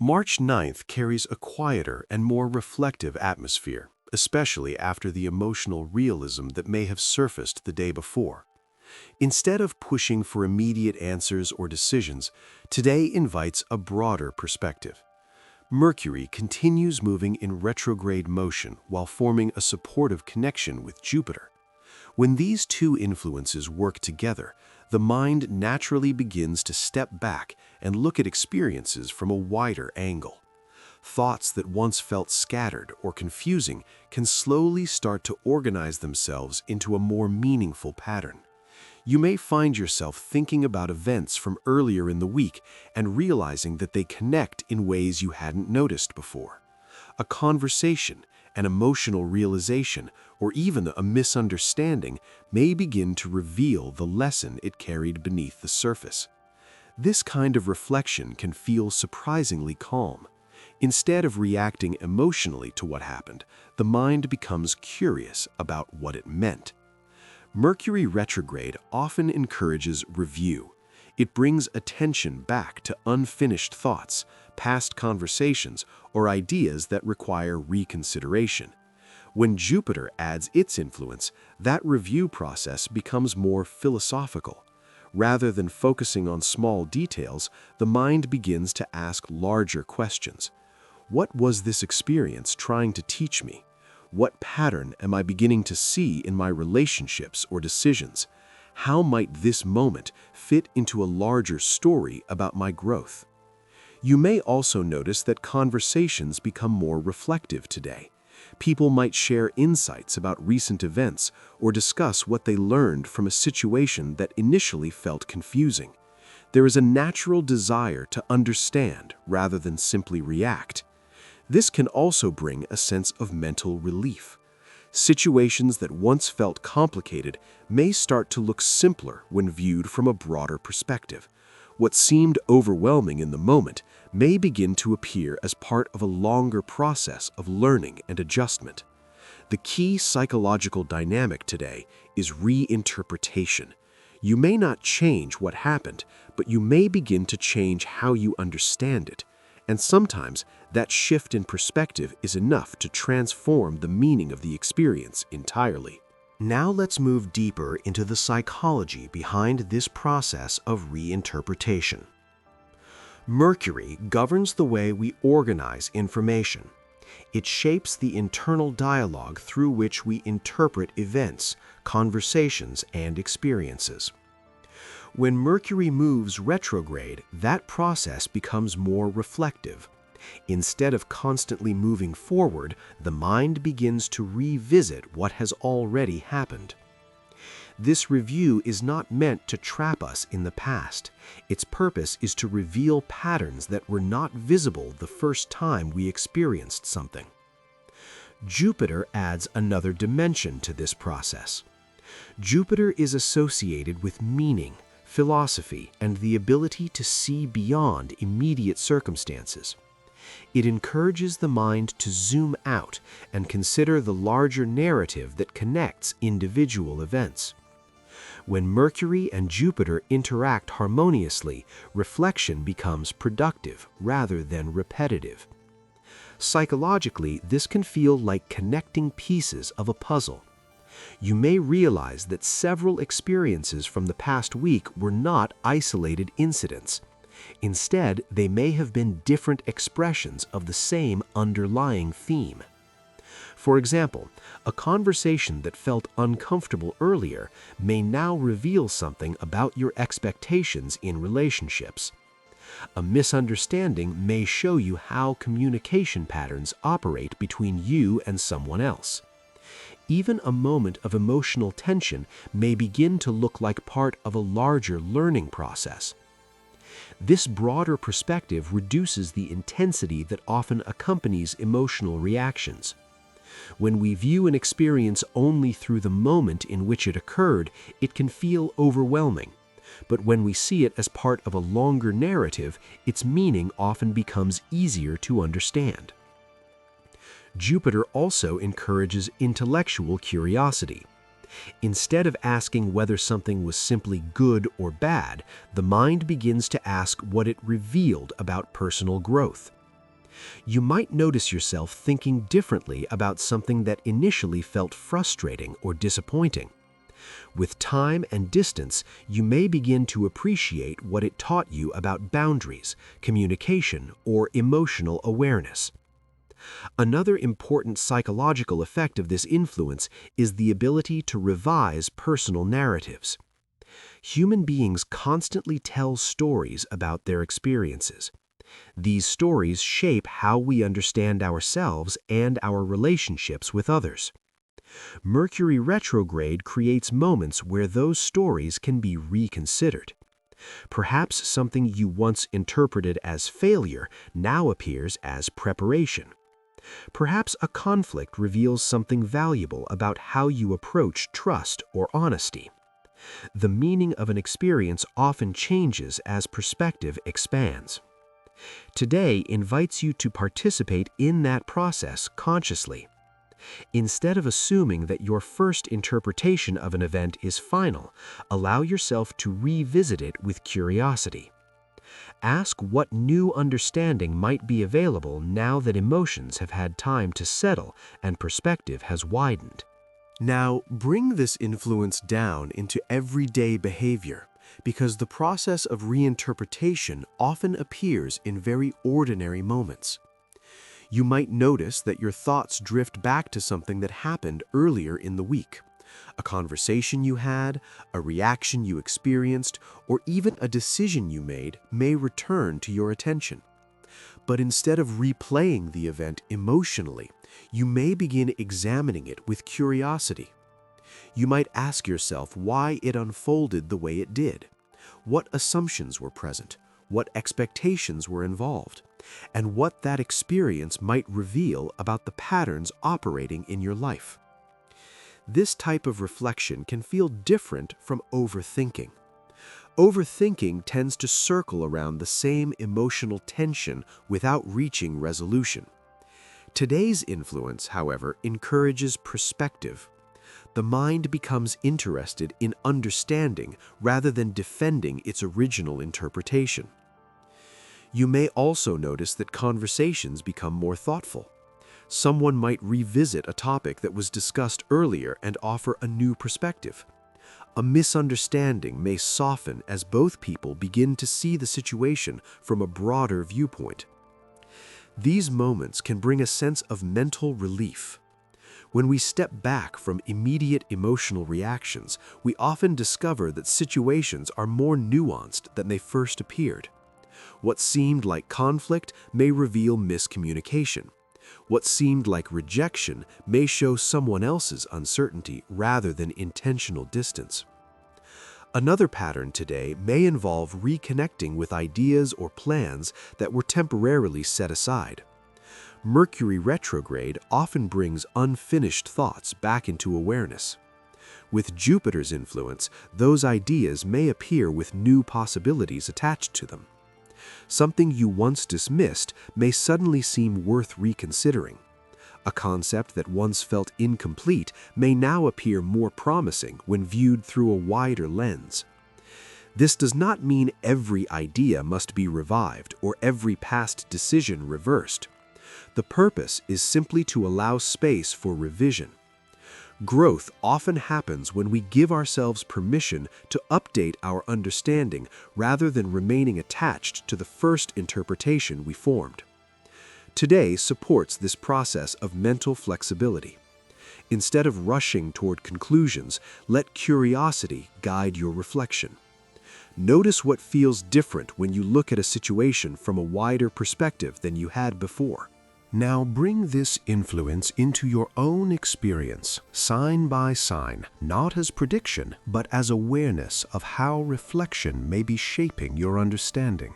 March 9th carries a quieter and more reflective atmosphere, especially after the emotional realism that may have surfaced the day before. Instead of pushing for immediate answers or decisions, today invites a broader perspective. Mercury continues moving in retrograde motion while forming a supportive connection with Jupiter. When these two influences work together, the mind naturally begins to step back and look at experiences from a wider angle. Thoughts that once felt scattered or confusing can slowly start to organize themselves into a more meaningful pattern. You may find yourself thinking about events from earlier in the week and realizing that they connect in ways you hadn't noticed before. A conversation, an emotional realization, or even a misunderstanding may begin to reveal the lesson it carried beneath the surface. This kind of reflection can feel surprisingly calm. Instead of reacting emotionally to what happened, the mind becomes curious about what it meant. Mercury retrograde often encourages review. It brings attention back to unfinished thoughts, past conversations, or ideas that require reconsideration. When Jupiter adds its influence, that review process becomes more philosophical. Rather than focusing on small details, the mind begins to ask larger questions. What was this experience trying to teach me? What pattern am I beginning to see in my relationships or decisions? How might this moment fit into a larger story about my growth? You may also notice that conversations become more reflective today. People might share insights about recent events or discuss what they learned from a situation that initially felt confusing. There is a natural desire to understand rather than simply react. This can also bring a sense of mental relief. Situations that once felt complicated may start to look simpler when viewed from a broader perspective. What seemed overwhelming in the moment may begin to appear as part of a longer process of learning and adjustment. The key psychological dynamic today is reinterpretation. You may not change what happened, but you may begin to change how you understand it. And sometimes that shift in perspective is enough to transform the meaning of the experience entirely. Now let's move deeper into the psychology behind this process of reinterpretation. Mercury governs the way we organize information. It shapes the internal dialogue through which we interpret events, conversations, and experiences. When Mercury moves retrograde, that process becomes more reflective. Instead of constantly moving forward, the mind begins to revisit what has already happened. This review is not meant to trap us in the past. Its purpose is to reveal patterns that were not visible the first time we experienced something. Jupiter adds another dimension to this process. Jupiter is associated with meaning, philosophy, and the ability to see beyond immediate circumstances. It encourages the mind to zoom out and consider the larger narrative that connects individual events. When Mercury and Jupiter interact harmoniously, reflection becomes productive rather than repetitive. Psychologically, this can feel like connecting pieces of a puzzle. You may realize that several experiences from the past week were not isolated incidents. Instead, they may have been different expressions of the same underlying theme. For example, a conversation that felt uncomfortable earlier may now reveal something about your expectations in relationships. A misunderstanding may show you how communication patterns operate between you and someone else. Even a moment of emotional tension may begin to look like part of a larger learning process. This broader perspective reduces the intensity that often accompanies emotional reactions. When we view an experience only through the moment in which it occurred, it can feel overwhelming. But when we see it as part of a longer narrative, its meaning often becomes easier to understand. Jupiter also encourages intellectual curiosity. Instead of asking whether something was simply good or bad, the mind begins to ask what it revealed about personal growth. You might notice yourself thinking differently about something that initially felt frustrating or disappointing. With time and distance, you may begin to appreciate what it taught you about boundaries, communication, or emotional awareness. Another important psychological effect of this influence is the ability to revise personal narratives. Human beings constantly tell stories about their experiences. These stories shape how we understand ourselves and our relationships with others. Mercury retrograde creates moments where those stories can be reconsidered. Perhaps something you once interpreted as failure now appears as preparation. Perhaps a conflict reveals something valuable about how you approach trust or honesty. The meaning of an experience often changes as perspective expands. Today invites you to participate in that process consciously. Instead of assuming that your first interpretation of an event is final, allow yourself to revisit it with curiosity. Ask what new understanding might be available now that emotions have had time to settle and perspective has widened. Now, bring this influence down into everyday behavior, because the process of reinterpretation often appears in very ordinary moments. You might notice that your thoughts drift back to something that happened earlier in the week. A conversation you had, a reaction you experienced, or even a decision you made may return to your attention. But instead of replaying the event emotionally, you may begin examining it with curiosity. You might ask yourself why it unfolded the way it did. What assumptions were present? What expectations were involved? And what that experience might reveal about the patterns operating in your life. This type of reflection can feel different from overthinking. Overthinking tends to circle around the same emotional tension without reaching resolution. Today's influence, however, encourages perspective. The mind becomes interested in understanding rather than defending its original interpretation. You may also notice that conversations become more thoughtful. Someone might revisit a topic that was discussed earlier and offer a new perspective. A misunderstanding may soften as both people begin to see the situation from a broader viewpoint. These moments can bring a sense of mental relief. When we step back from immediate emotional reactions, we often discover that situations are more nuanced than they first appeared. What seemed like conflict may reveal miscommunication. What seemed like rejection may show someone else's uncertainty rather than intentional distance. Another pattern today may involve reconnecting with ideas or plans that were temporarily set aside. Mercury retrograde often brings unfinished thoughts back into awareness. With Jupiter's influence, those ideas may appear with new possibilities attached to them. Something you once dismissed may suddenly seem worth reconsidering. A concept that once felt incomplete may now appear more promising when viewed through a wider lens. This does not mean every idea must be revived or every past decision reversed. The purpose is simply to allow space for revision. Growth often happens when we give ourselves permission to update our understanding rather than remaining attached to the first interpretation we formed. Today supports this process of mental flexibility. Instead of rushing toward conclusions, let curiosity guide your reflection. Notice what feels different when you look at a situation from a wider perspective than you had before. Now bring this influence into your own experience, sign by sign, not as prediction, but as awareness of how reflection may be shaping your understanding.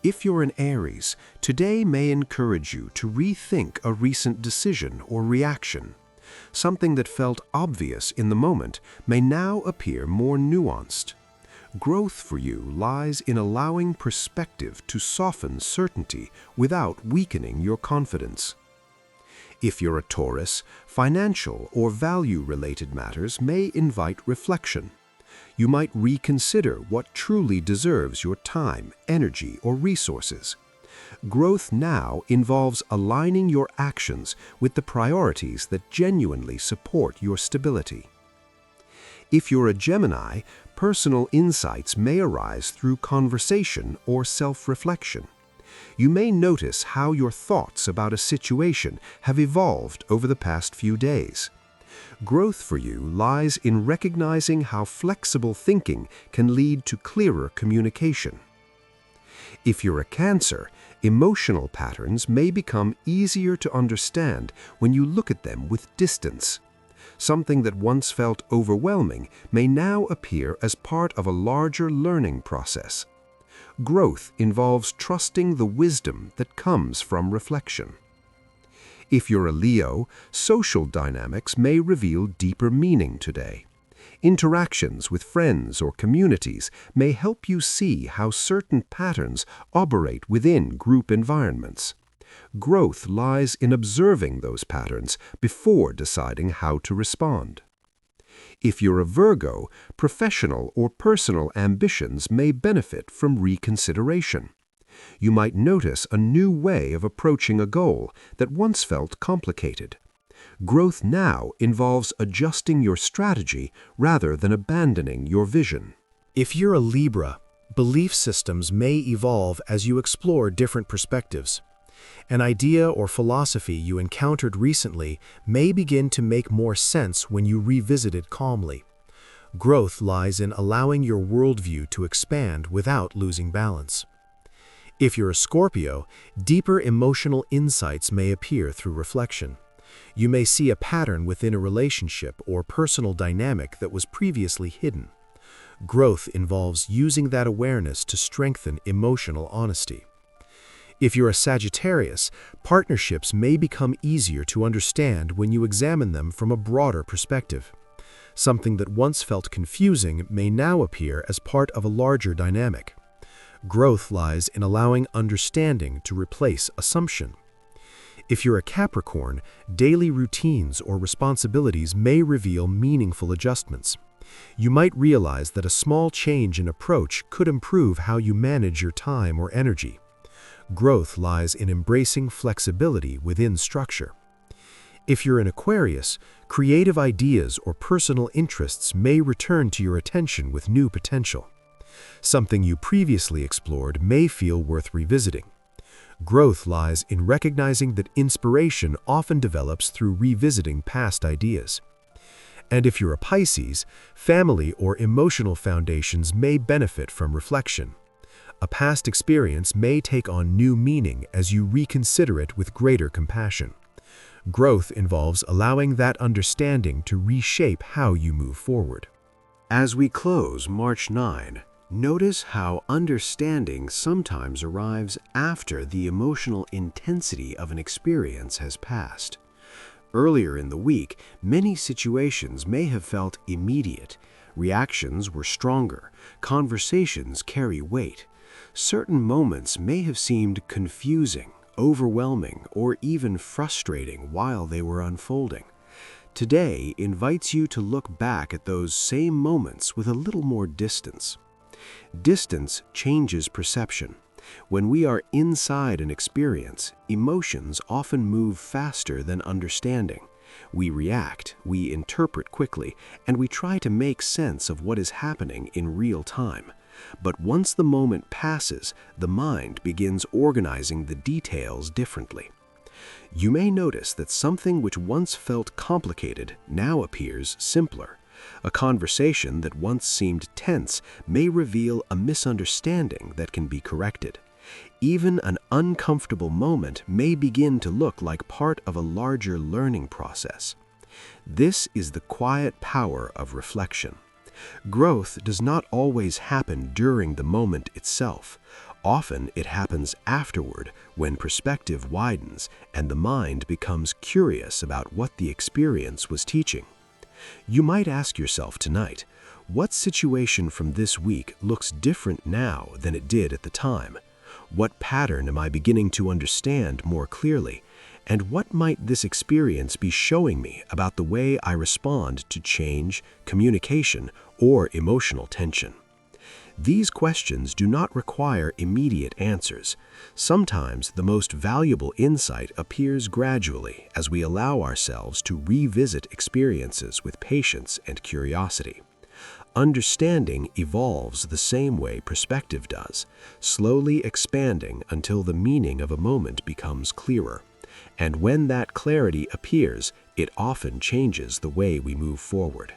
If you're an Aries, today may encourage you to rethink a recent decision or reaction. Something that felt obvious in the moment may now appear more nuanced. Growth for you lies in allowing perspective to soften certainty without weakening your confidence. If you're a Taurus, financial or value-related matters may invite reflection. You might reconsider what truly deserves your time, energy, or resources. Growth now involves aligning your actions with the priorities that genuinely support your stability. If you're a Gemini, personal insights may arise through conversation or self-reflection. You may notice how your thoughts about a situation have evolved over the past few days. Growth for you lies in recognizing how flexible thinking can lead to clearer communication. If you're a Cancer, emotional patterns may become easier to understand when you look at them with distance. Something that once felt overwhelming may now appear as part of a larger learning process. Growth involves trusting the wisdom that comes from reflection. If you're a Leo, social dynamics may reveal deeper meaning today. Interactions with friends or communities may help you see how certain patterns operate within group environments. Growth lies in observing those patterns before deciding how to respond. If you're a Virgo, professional or personal ambitions may benefit from reconsideration. You might notice a new way of approaching a goal that once felt complicated. Growth now involves adjusting your strategy rather than abandoning your vision. If you're a Libra, belief systems may evolve as you explore different perspectives. An idea or philosophy you encountered recently may begin to make more sense when you revisit it calmly. Growth lies in allowing your worldview to expand without losing balance. If you're a Scorpio, deeper emotional insights may appear through reflection. You may see a pattern within a relationship or personal dynamic that was previously hidden. Growth involves using that awareness to strengthen emotional honesty. If you're a Sagittarius, partnerships may become easier to understand when you examine them from a broader perspective. Something that once felt confusing may now appear as part of a larger dynamic. Growth lies in allowing understanding to replace assumption. If you're a Capricorn, daily routines or responsibilities may reveal meaningful adjustments. You might realize that a small change in approach could improve how you manage your time or energy. Growth lies in embracing flexibility within structure. If you're an Aquarius, creative ideas or personal interests may return to your attention with new potential. Something you previously explored may feel worth revisiting. Growth lies in recognizing that inspiration often develops through revisiting past ideas. And if you're a Pisces, family or emotional foundations may benefit from reflection. A past experience may take on new meaning as you reconsider it with greater compassion. Growth involves allowing that understanding to reshape how you move forward. As we close March 9, notice how understanding sometimes arrives after the emotional intensity of an experience has passed. Earlier in the week, many situations may have felt immediate. Reactions were stronger. Conversations carry weight. Certain moments may have seemed confusing, overwhelming, or even frustrating while they were unfolding. Today invites you to look back at those same moments with a little more distance. Distance changes perception. When we are inside an experience, emotions often move faster than understanding. We react, we interpret quickly, and we try to make sense of what is happening in real time. But once the moment passes, the mind begins organizing the details differently. You may notice that something which once felt complicated now appears simpler. A conversation that once seemed tense may reveal a misunderstanding that can be corrected. Even an uncomfortable moment may begin to look like part of a larger learning process. This is the quiet power of reflection. Growth does not always happen during the moment itself. Often it happens afterward when perspective widens and the mind becomes curious about what the experience was teaching. You might ask yourself tonight, what situation from this week looks different now than it did at the time? What pattern am I beginning to understand more clearly? And what might this experience be showing me about the way I respond to change, communication, or emotional tension? These questions do not require immediate answers. Sometimes the most valuable insight appears gradually as we allow ourselves to revisit experiences with patience and curiosity. Understanding evolves the same way perspective does, slowly expanding until the meaning of a moment becomes clearer. And when that clarity appears, it often changes the way we move forward.